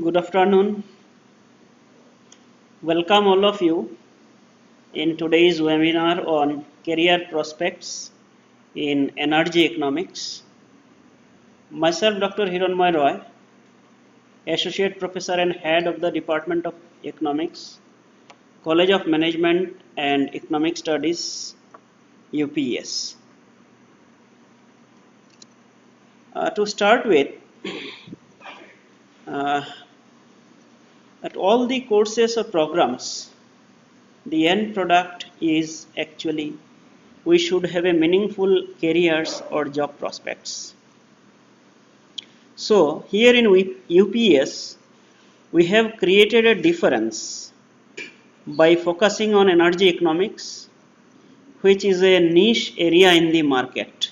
Good afternoon. Welcome all of you in today's webinar on career prospects in energy economics. Myself, Dr. Hiranmoy Roy, Associate Professor and Head of the Department of Economics, College of Management and Economic Studies, UPES. To start with, uh, at all the courses or programs, the end product is actually we should have a meaningful careers or job prospects. So here in UPS, we have created a difference by focusing on energy economics, which is a niche area in the market.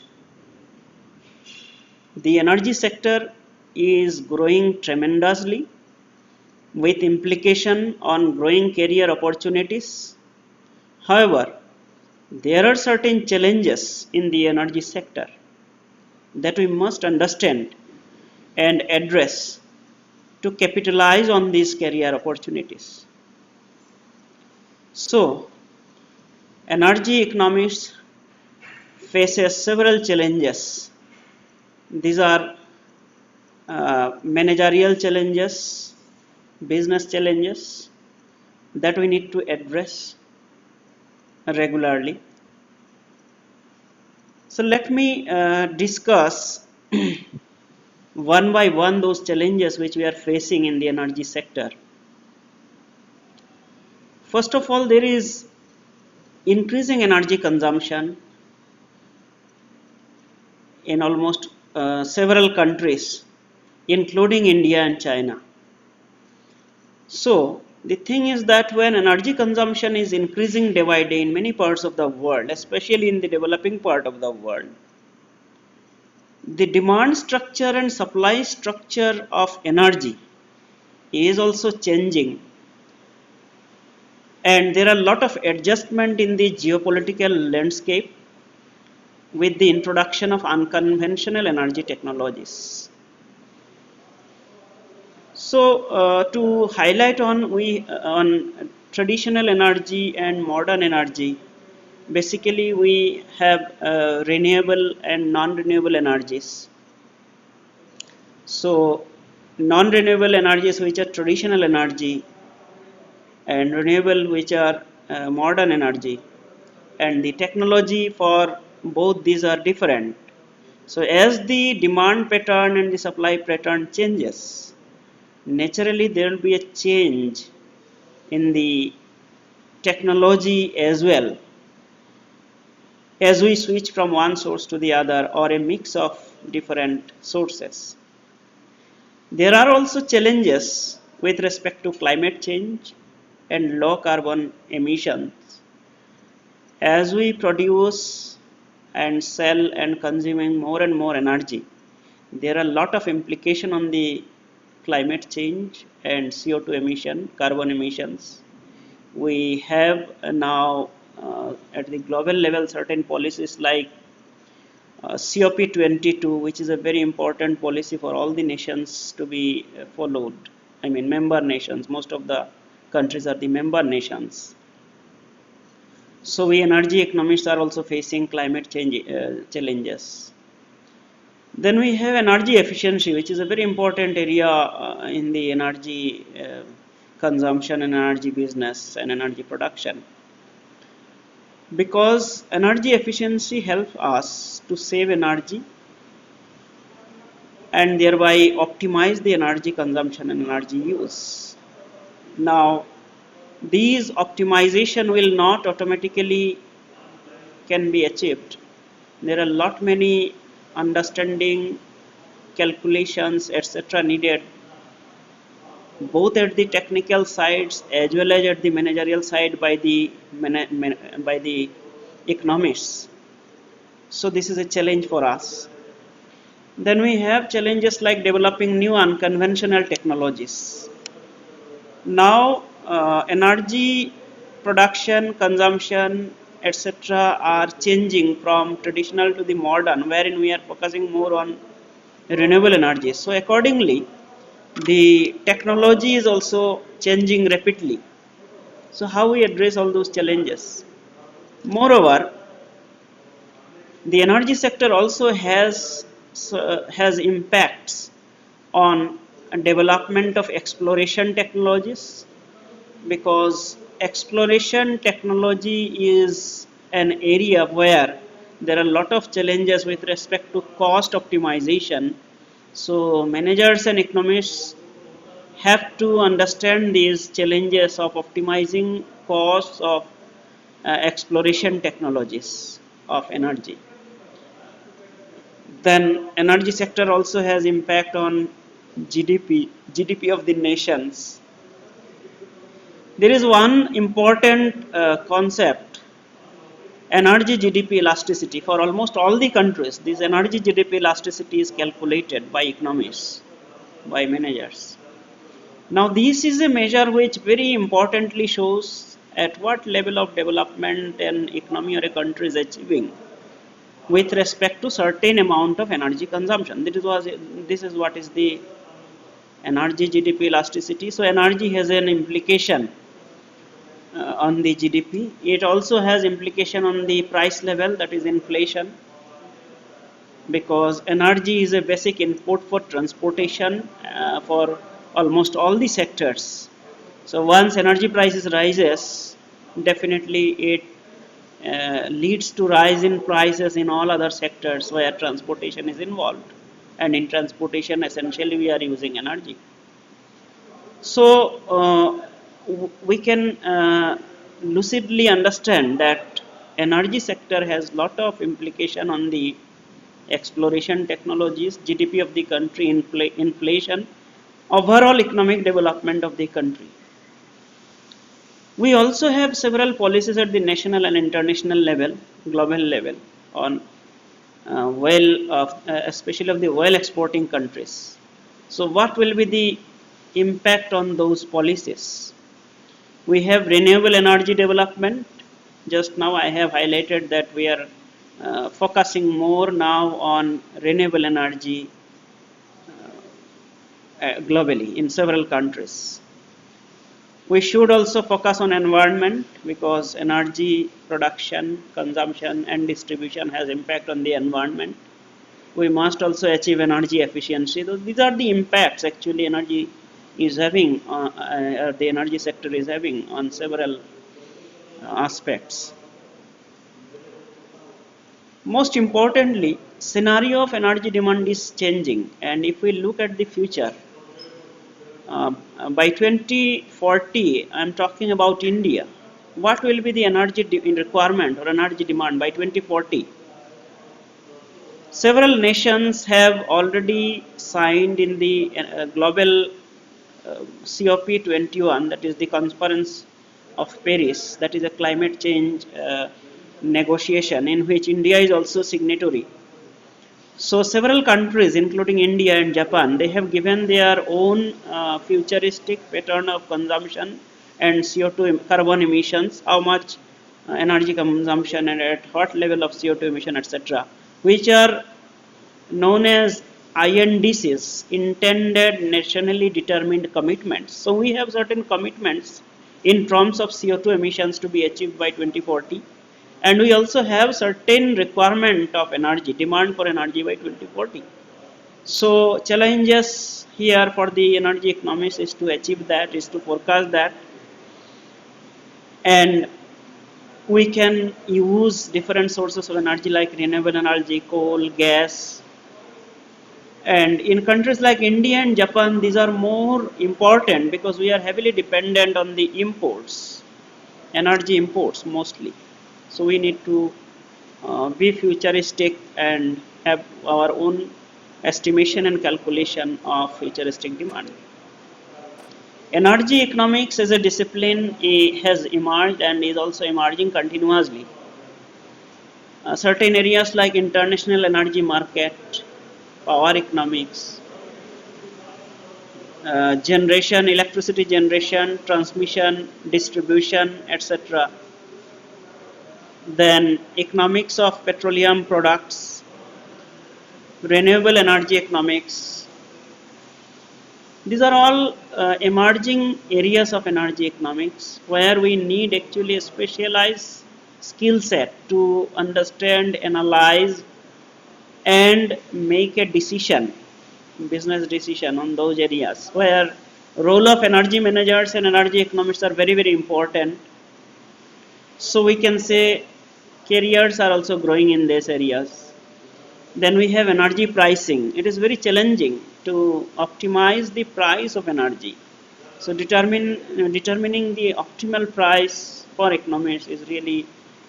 The energy sector is growing tremendously with implication on growing career opportunities. However, there are certain challenges in the energy sector that we must understand and address to capitalize on these career opportunities. So, energy economics faces several challenges. These are managerial challenges, business challenges that we need to address regularly. So let me discuss one by one those challenges which we are facing in the energy sector. First of all, there is increasing energy consumption in almost several countries, including India and China. So the thing is that when energy consumption is increasing day by day in many parts of the world, especially in the developing part of the world, the demand structure and supply structure of energy is also changing, and there are a lot of adjustment in the geopolitical landscape with the introduction of unconventional energy technologies. So to highlight on traditional energy and modern energy, basically we have renewable and non-renewable energies. So non-renewable energies, which are traditional energy, and renewable, which are modern energy, and the technology for both these are different. So as the demand pattern and the supply pattern changes, naturally there will be a change in the technology as well as we switch from one source to the other or a mix of different sources. There are also challenges with respect to climate change and low carbon emissions. As we produce and sell and consuming more and more energy, there are a lot of implication on the climate change and CO2 emission, carbon emissions. We have now at the global level certain policies like COP22, which is a very important policy for all the nations to be followed. I mean, member nations, most of the countries are the member nations. So we energy economists are also facing climate change challenges. Then we have energy efficiency, which is a very important area in the energy consumption and energy business and energy production. Because energy efficiency helps us to save energy and thereby optimize the energy consumption and energy use. Now, these optimization will not automatically can be achieved. There are a lot many understanding, calculations, etc. needed, both at the technical sides as well as at the managerial side by the economists. So this is a challenge for us. Then we have challenges like developing new unconventional technologies. Now energy production, consumption, etc. are changing from traditional to the modern, wherein we are focusing more on renewable energy. So accordingly, The technology is also changing rapidly. So how we address all those challenges? Moreover, the energy sector also has impacts on development of exploration technologies, because exploration technology is an area where there are a lot of challenges with respect to cost optimization. So managers and economists have to understand these challenges of optimizing costs of exploration technologies of energy. Then energy sector also has impact on GDP of the nations. There is one important concept, energy GDP elasticity. For almost all the countries, this energy GDP elasticity is calculated by economists, by managers. Now this is a measure which very importantly shows at what level of development an economy or a country is achieving with respect to certain amount of energy consumption. This is what is the energy GDP elasticity. So energy has an implication on the GDP. It also has implication on the price level, that is inflation, because energy is a basic input for transportation for almost all the sectors. So once energy prices rises, definitely it leads to rise in prices in all other sectors where transportation is involved, and in transportation essentially we are using energy. So we can lucidly understand that energy sector has lot of implication on the exploration technologies, GDP of the country, inflation, overall economic development of the country. We also have several policies at the national and international level, global level, on especially of the oil exporting countries. So what will be the impact on those policies? We have renewable energy development. Just now I have highlighted that we are focusing more now on renewable energy globally in several countries. We should also focus on environment, because energy production, consumption and distribution has impact on the environment. We must also achieve energy efficiency. So these are the impacts actually energy is having, the energy sector is having on several aspects. Most importantly, scenario of energy demand is changing, and if we look at the future, by 2040, I am talking about India. What will be the energy requirement or energy demand by 2040? Several nations have already signed in the global COP21, that is the Conference of Paris, that is a climate change negotiation in which India is also signatory. So several countries, including India and Japan, they have given their own futuristic pattern of consumption and CO2 carbon emissions, how much energy consumption and at what level of CO2 emission, etc., which are known as INDCs, intended nationally determined commitments. So we have certain commitments in terms of CO2 emissions to be achieved by 2040, and we also have certain requirement of energy, demand for energy by 2040. So challenges here for the energy economists is to achieve that, is to forecast that, and we can use different sources of energy like renewable energy, coal, gas. And in countries like India and Japan, these are more important because we are heavily dependent on the imports, energy imports mostly. So we need to be futuristic and have our own estimation and calculation of futuristic demand. Energy economics as a discipline has emerged and is also emerging continuously. Certain areas like international energy market, power economics, generation, electricity generation, transmission, distribution, etc. Then economics of petroleum products, renewable energy economics, These are all emerging areas of energy economics where we need actually a specialized skill set to understand, analyze, and make a decision, business decision on those areas where role of energy managers and energy economists are very very important. So we can say careers are also growing in these areas. Then we have energy pricing. It is very challenging to optimize the price of energy. So determining the optimal price for economists is really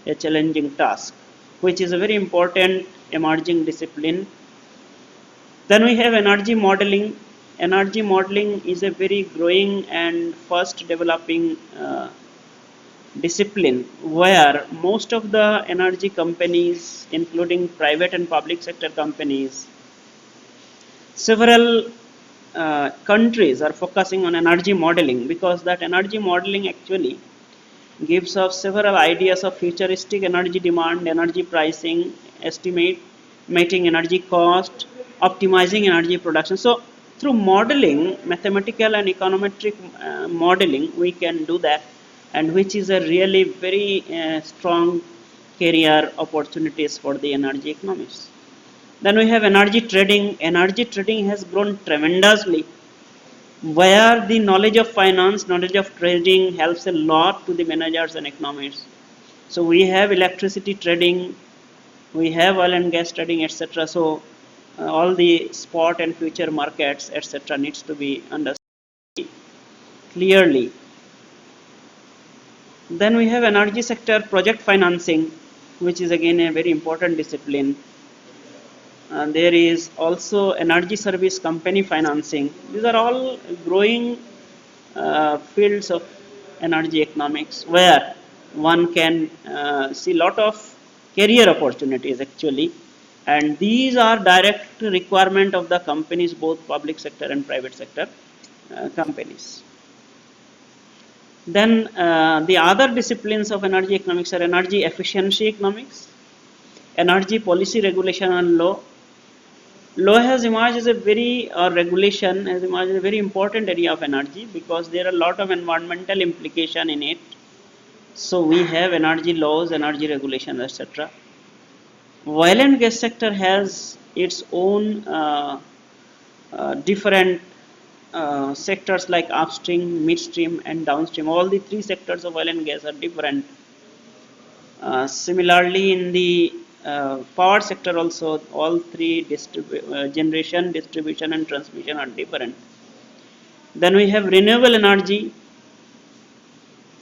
a challenging task, which is a very important emerging discipline. Then we have energy modeling. Energy modeling is a very growing and fast developing discipline where most of the energy companies, including private and public sector companies, several countries are focusing on energy modeling because that energy modeling actually gives us several ideas of futuristic energy demand, energy pricing, estimating energy cost, optimizing energy production. So through modeling, mathematical and econometric modeling, we can do that, and which is a really very strong career opportunities for the energy economists. Then we have energy trading. Energy trading has grown tremendously where the knowledge of finance, knowledge of trading helps a lot to the managers and economists. So we have electricity trading, we have oil and gas trading, etc. So all the spot and future markets, etc. needs to be understood clearly. Then we have energy sector project financing, which is again a very important discipline. There is also energy service company financing. These are all growing fields of energy economics where one can see lot of career opportunities actually, and these are direct requirement of the companies, both public sector and private sector companies. Then the other disciplines of energy economics are energy efficiency economics, energy policy regulation and law. Law has emerged as a very, or regulation has emerged as a very important area of energy because there are a lot of environmental implication in it. So we have energy laws, energy regulations, etc. Oil and gas sector has its own different sectors like upstream, midstream, and downstream. All the three sectors of oil and gas are different. Similarly, in the power sector also, all three generation, distribution, and transmission are different. Then we have renewable energy.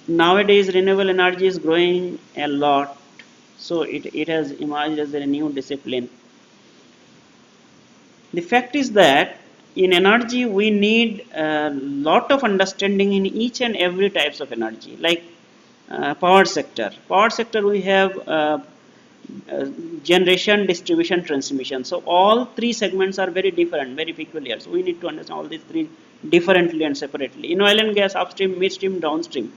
Nowadays, renewable energy is growing a lot, so it has emerged as a new discipline. The fact is that in energy we need a lot of understanding in each and every types of energy, like power sector. Power sector we have generation, distribution, transmission. So all three segments are very different, very peculiar. So we need to understand all these three differently and separately. In oil and gas, upstream, midstream, downstream.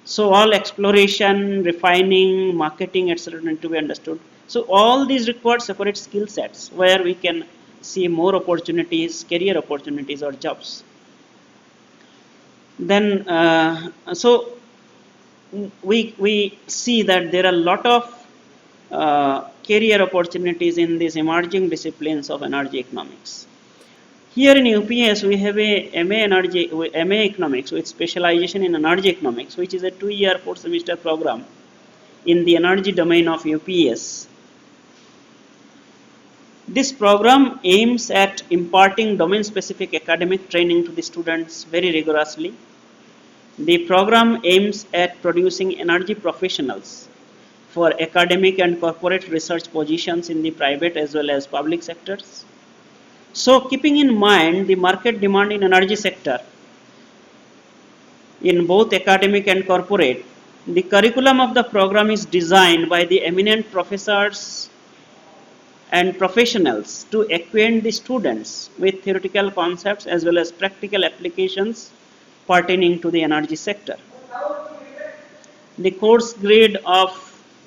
So all exploration, refining, marketing, etc. need to be understood. So all these require separate skill sets where we can see more opportunities, career opportunities or jobs. Then so we see that there are a lot of career opportunities in these emerging disciplines of energy economics. Here in UPES we have a MA Economics with specialization in energy economics, which is a 2-year 4-semester program in the energy domain of UPES. This program aims at imparting domain-specific academic training to the students very rigorously. The program aims at producing energy professionals for academic and corporate research positions in the private as well as public sectors. So keeping in mind the market demand in energy sector in both academic and corporate, the curriculum of the program is designed by the eminent professors and professionals to acquaint the students with theoretical concepts as well as practical applications pertaining to the energy sector. The course grade of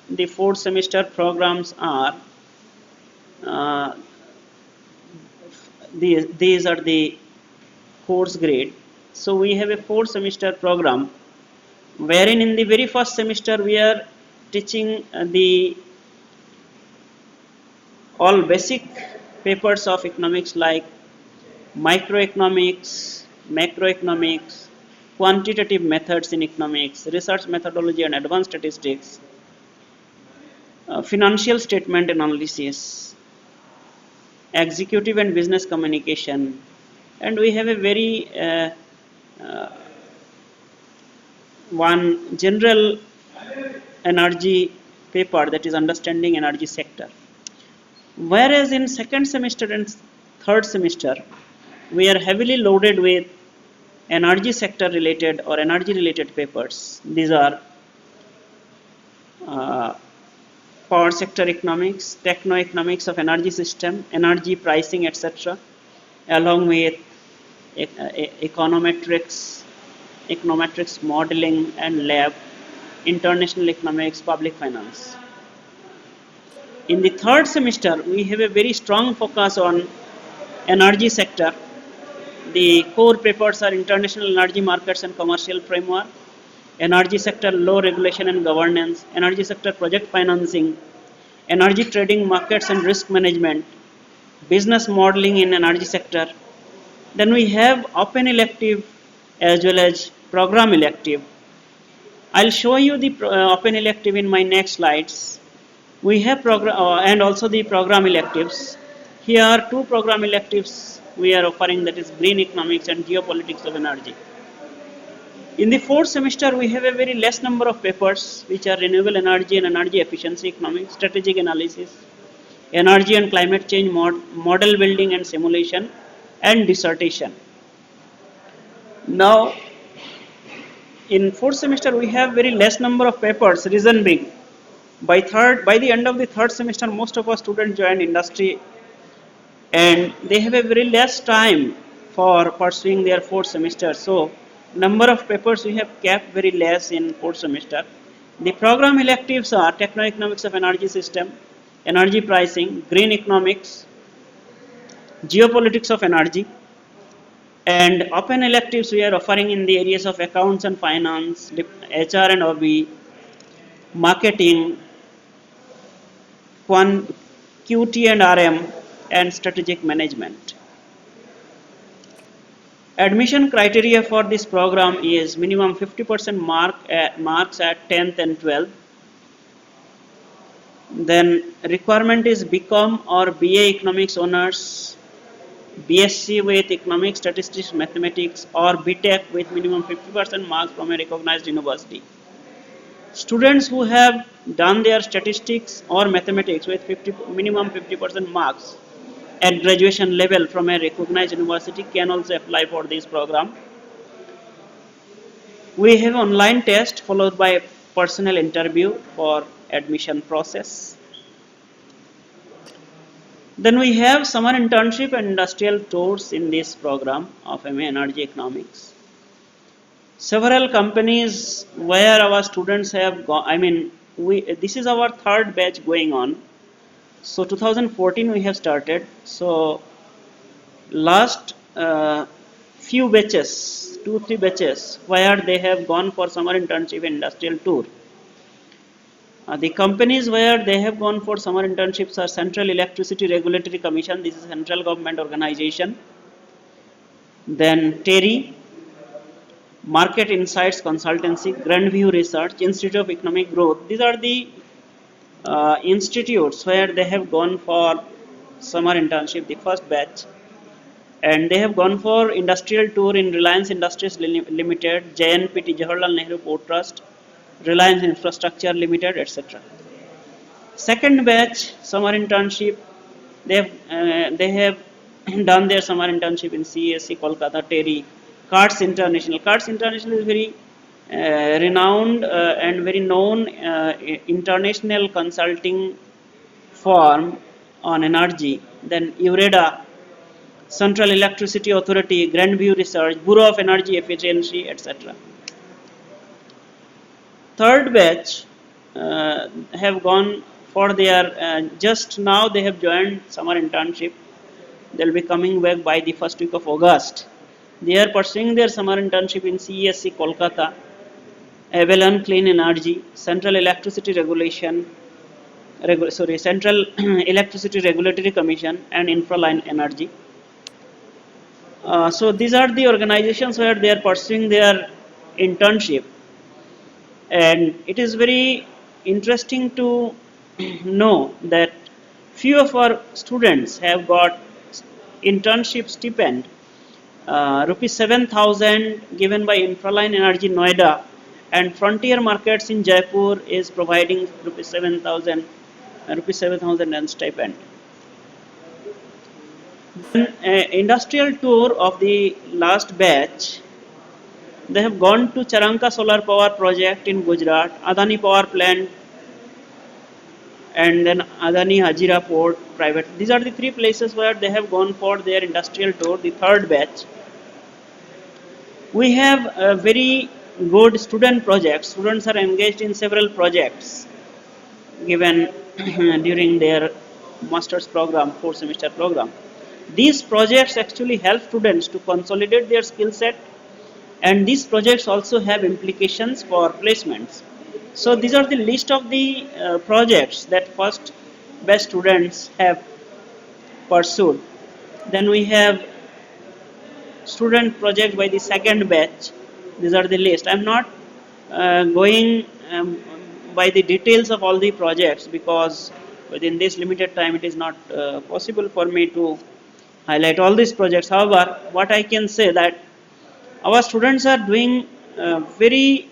the 4-semester programs are these are the course grade. So we have a 4 semester program wherein in the very first semester we are teaching the all basic papers of economics like microeconomics, macroeconomics, quantitative methods in economics, research methodology and advanced statistics, financial statement analysis, executive and business communication, and we have a very uh, one general energy paper, that is understanding energy sector. Whereas in second semester and third semester, we are heavily loaded with energy sector related or energy related papers. These are uh, power sector economics, techno economics of energy system, energy pricing, etc., along with econometrics, econometrics modeling and lab, international economics, public finance. In the third semester, we have a very strong focus on energy sector. The core papers are international energy markets and commercial framework, energy sector law, regulation and governance, energy sector project financing, energy trading markets and risk management, business modeling in energy sector. Then we have open elective as well as program elective. I'll show you the open elective in my next slides. We have program and also the program electives. Here are 2 program electives we are offering, that is green economics and geopolitics of energy. In the 4th semester, we have a very less number of papers which are renewable energy and energy efficiency economics, strategic analysis, energy and climate change model building and simulation, and dissertation. Now, in 4th semester, we have very less number of papers. Reason being, by the end of the 3rd semester, most of our students join industry and they have a very less time for pursuing their 4th semester. So number of papers we have kept very less in 4th semester. The program electives are techno-economics of energy system, energy pricing, green economics, geopolitics of energy, and open electives we are offering in the areas of accounts and finance, HR and OB, marketing, QT and RM, and strategic management. Admission criteria for this program is minimum 50% marks at 10th and 12th. Then requirement is BCom or BA Economics Honors, BSc with Economics, Statistics, Mathematics, or BTech with minimum 50% marks from a recognized university. Students who have done their statistics or mathematics with minimum 50% marks at graduation level from a recognized university can also apply for this program. We have online test followed by personal interview for admission process. Then we have summer internship and industrial tours in this program of MA Energy Economics. Several companies where our students have gone, this is our 3rd batch going on. So 2014 we have started. So last few batches, 2-3 batches, where they have gone for summer internship and industrial tour. The companies where they have gone for summer internships are Central Electricity Regulatory Commission. This is a central government organization. Then TERI, Market Insights Consultancy, Grandview Research, Institute of Economic Growth. These are the institutes where they have gone for summer internship, the first batch. And they have gone for industrial tour in Reliance Industries Limited, JNPT, Jawaharlal Nehru Port Trust, Reliance Infrastructure Limited, etc. Second batch summer internship, they have done their summer internship in CSC, Kolkata, TERI, CARTS International. CARTS International is very renowned and very known international consulting firm on energy. Then UREDA, Central Electricity Authority, Grandview Research, Bureau of Energy Efficiency, etc. Third batch have gone for their, just now they have joined summer internship. They will be coming back by the first week of August. They are pursuing their summer internship in CESC Kolkata, Avalon Clean Energy, Central Electricity Regulation, Central Electricity Regulatory Commission, and Infraline Energy. So these are the organizations where they are pursuing their internship, and it is very interesting to know that few of our students have got internship stipend, rupees 7,000 given by Infraline Energy Noida, and Frontier Markets in Jaipur is providing rupees 7,000 and stipend. Then industrial tour of the last batch, they have gone to Charanka Solar Power Project in Gujarat, Adani Power Plant, and then Adani Hazira Port Private. These are the three places where they have gone for their industrial tour, the third batch. We have a very good student projects. Students are engaged in several projects given during their master's program, 4 semester program. These projects actually help students to consolidate their skill set, and these projects also have implications for placements. So these are the list of the projects that first batch students have pursued. Then we have student project by the second batch. These are the list. I am not going by the details of all the projects, because within this limited time it is not possible for me to highlight all these projects. However, what I can say that our students are doing very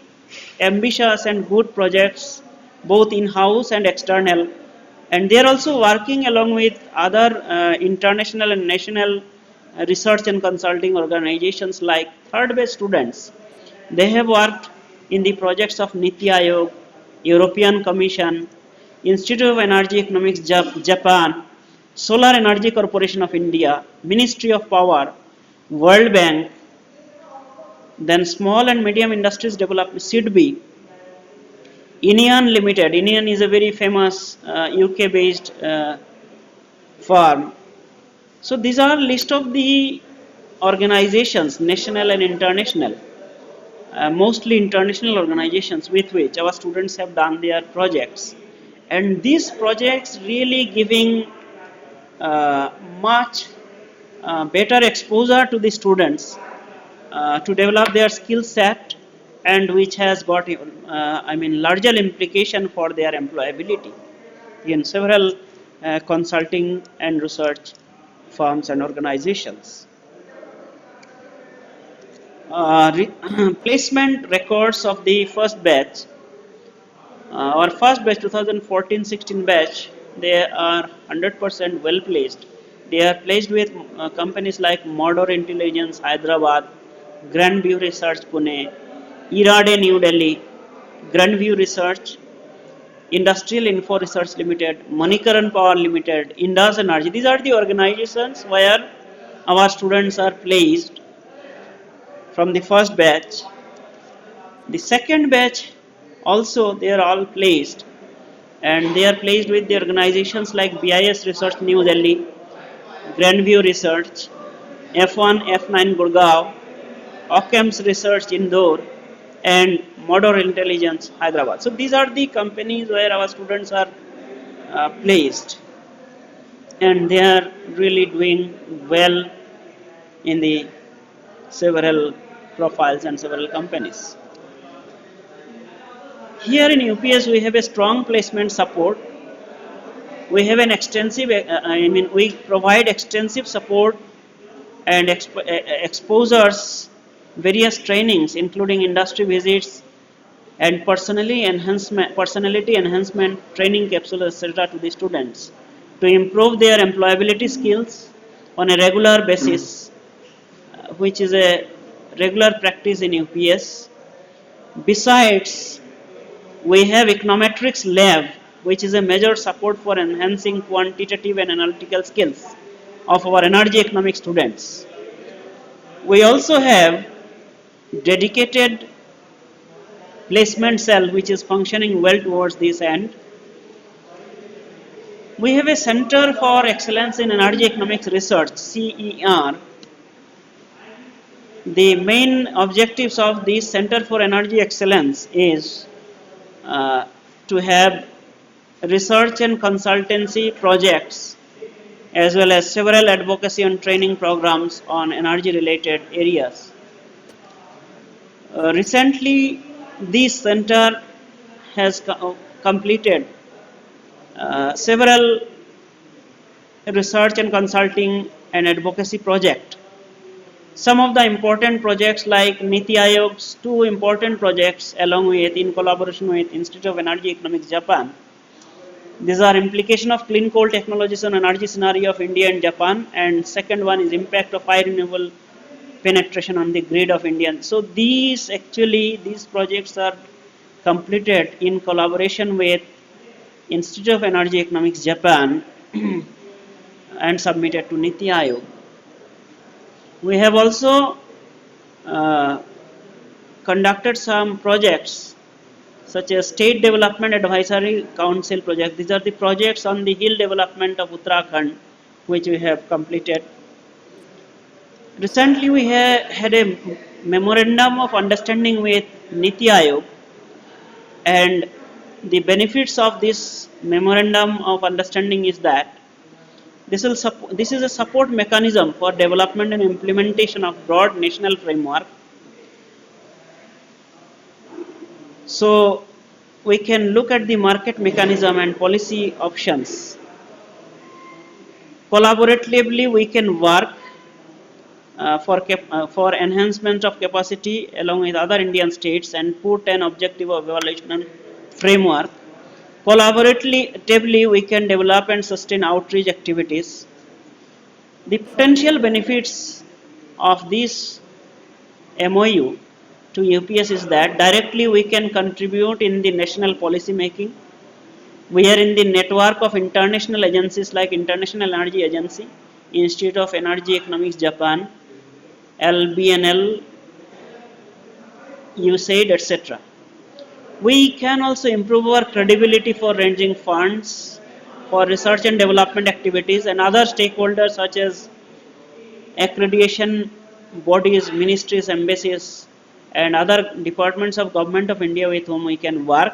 ambitious and good projects, both in-house and external, and they are also working along with other international and national research and consulting organizations like third batch students. They have worked in the projects of Niti Aayog, European Commission, Institute of Energy Economics Japan, Solar Energy Corporation of India, Ministry of Power, World Bank, then Small and Medium Industries Development, SIDBI, Inian Limited. Inian is a very famous UK based firm. So these are list of the organizations, national and international, mostly international organizations with which our students have done their projects. And these projects really giving much better exposure to the students to develop their skill set, and which has got larger implication for their employability in several consulting and research firms and organizations. Placement records of the first batch. Our first batch, 2014-16 batch, they are 100% well placed. They are placed with companies like Modor Intelligence, Hyderabad, Grandview Research, Pune, Irade, New Delhi, Grandview Research, Industrial Info Research Limited, Manikaran Power Limited, Indus Energy. These are the organizations where our students are placed from the first batch. The second batch also they are all placed, and they are placed with the organizations like BIS Research New Delhi, Grandview Research, F1, F9 Gurgaon, Occam's Research Indore, and Modor Intelligence Hyderabad. So these are the companies where our students are placed, and they are really doing well in the several profiles and several companies. Here in UPS we have a strong placement support. We have an extensive, we provide extensive support and exposures, various trainings including industry visits and personality enhancement training capsules, etc. to the students to improve their employability skills on a regular basis, which is a regular practice in UPS. Besides, we have econometrics lab, which is a major support for enhancing quantitative and analytical skills of our energy economics students. We also have dedicated placement cell which is functioning well towards this end. We have a Center for Excellence in Energy Economics Research, CER, The main objectives of the Center for Energy Excellence is uh, to have research and consultancy projects as well as several advocacy and training programs on energy related areas. Recently, this center has completed several research and consulting and advocacy projects. Some of the important projects like Niti Ayog's two important projects along with in collaboration with Institute of Energy Economics Japan. These are implication of clean coal technologies on energy scenario of India and Japan, and second one is impact of high renewable penetration on the grid of India. So these projects are completed in collaboration with Institute of Energy Economics Japan and submitted to Niti Ayog. We have also conducted some projects such as State Development Advisory Council project. These are the projects on the hill development of Uttarakhand which we have completed. Recently we had a memorandum of understanding with Niti Ayog, and the benefits of this memorandum of understanding is that this is a support mechanism for development and implementation of broad national framework. So we can look at the market mechanism and policy options. Collaboratively, we can work for enhancement of capacity along with other Indian states and put an objective of evaluation framework. Collaboratively, we can develop and sustain outreach activities. The potential benefits of this MOU to UPS is that directly we can contribute in the national policy making. We are in the network of international agencies like International Energy Agency, Institute of Energy Economics Japan, LBNL, USAID, etc. We can also improve our credibility for raising funds for research and development activities, and other stakeholders such as accreditation bodies, ministries, embassies, and other departments of Government of India with whom we can work.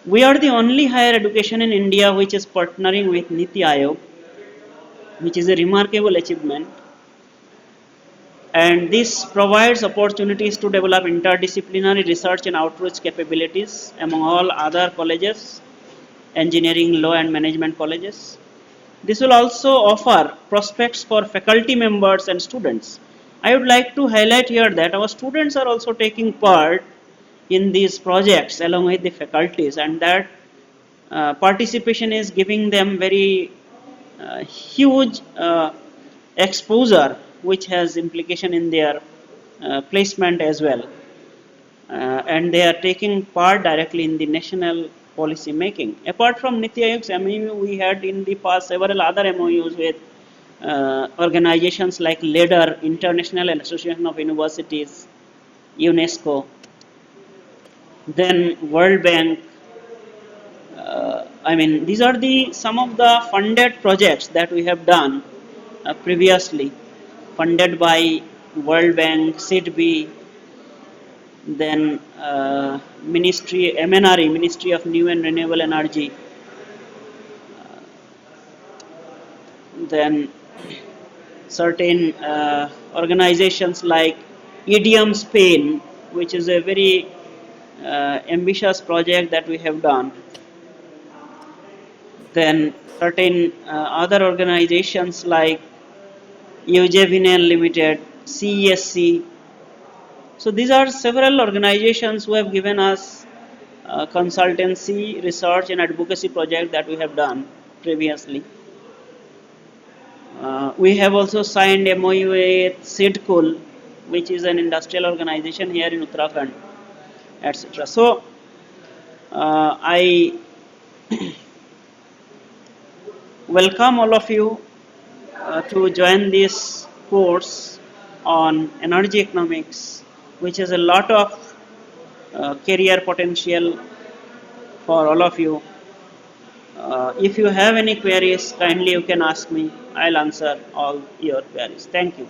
We are the only higher education in India which is partnering with Niti Ayog, which is a remarkable achievement. And this provides opportunities to develop interdisciplinary research and outreach capabilities among all other colleges, engineering, law and management colleges. This will also offer prospects for faculty members and students. I would like to highlight here that our students are also taking part in these projects along with the faculties, and that participation is giving them very huge exposure which has implication in their placement as well, and they are taking part directly in the national policy making. Apart from Niti Ayog's MOU, we had in the past several other MOUs with organizations like LEDER, International Association of Universities, UNESCO, then World Bank. These are some of the funded projects that we have done previously, funded by World Bank, SIDB, then MNRE, Ministry of New and Renewable Energy, then certain organizations like EDM Spain, which is a very ambitious project that we have done. Then certain other organizations like UJVNL Limited, CESC. So these are several organizations who have given us consultancy, research and advocacy project that we have done previously. We have also signed MOU with SIDCOL, which is an industrial organization here in Uttarakhand, etc. So I welcome all of you to join this course on energy economics, which has a lot of career potential for all of you. If you have any queries, kindly you can ask me. I'll answer all your queries. Thank you.